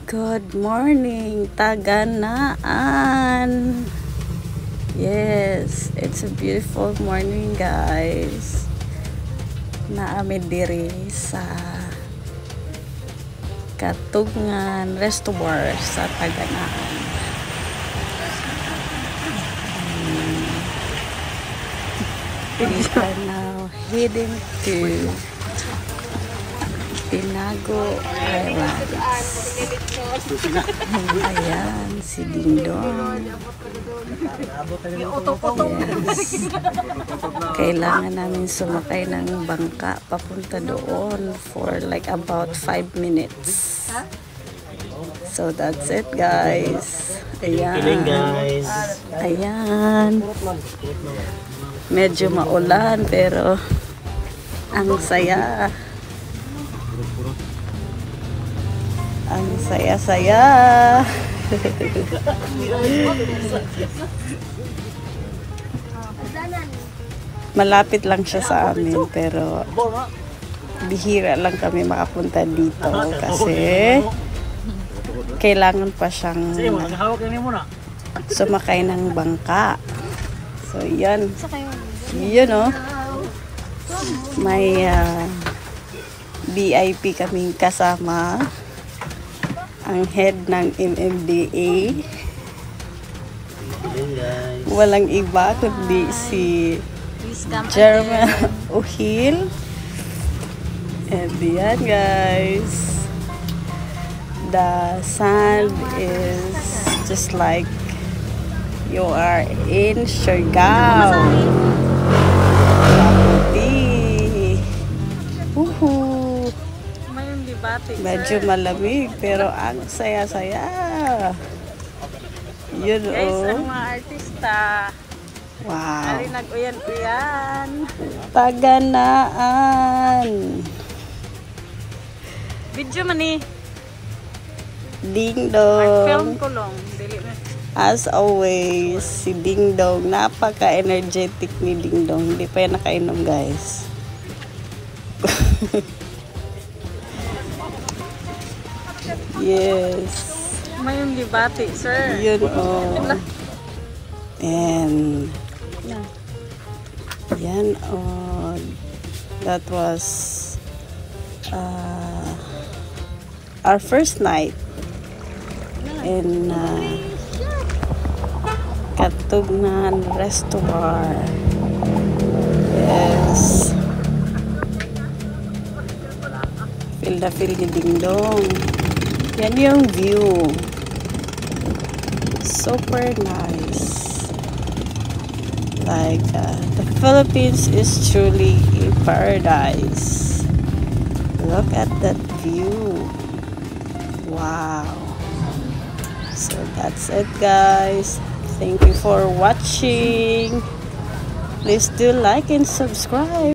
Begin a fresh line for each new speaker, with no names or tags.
Good morning, Taganaan. Yes, it's a beautiful morning, guys. Naami diri sa Katungan Reservoir sa Taganaan. We are now heading to Tinago Islands. Ayan, si Dingdong. Yes. Kailangan namin sumakay ng bangka papunta doon for like about 5 minutes. So that's it, guys. Ayan. Ayan. Medyo maulan pero ang saya. Ang saya-saya. Malapit lang siya sa amin pero bihira lang kami makapunta dito kasi kailangan pa siyang sumakay ng bangka. So yan. Yun o. May VIP kaming kasama. Ang head ng MMDA. Walang iba kundi si Jeremy O'Hill. And yan, guys. The sand is just like you are in Siargao. Woohoo! Medyo malamig pero ang saya-saya. Yun, guys, ang mga artista. Wow. Ari nag-uyan-uyan. Taganaan. Video man ni. Dingdong. Film ko lang. As always, si Dingdong. Napaka-energetic ni Dingdong. Hindi pa yan nakainom, guys. Yes. May yung libati, sir. Yun, oh. And yan, oh. That was our first night in Katungan Reservoir. Yes. Feel na feel ni Dingdong. Yan yung view. Super nice. Like, the Philippines is truly a paradise. Look at that view. Wow. So that's it, guys. Thank you for watching. Please do like and subscribe.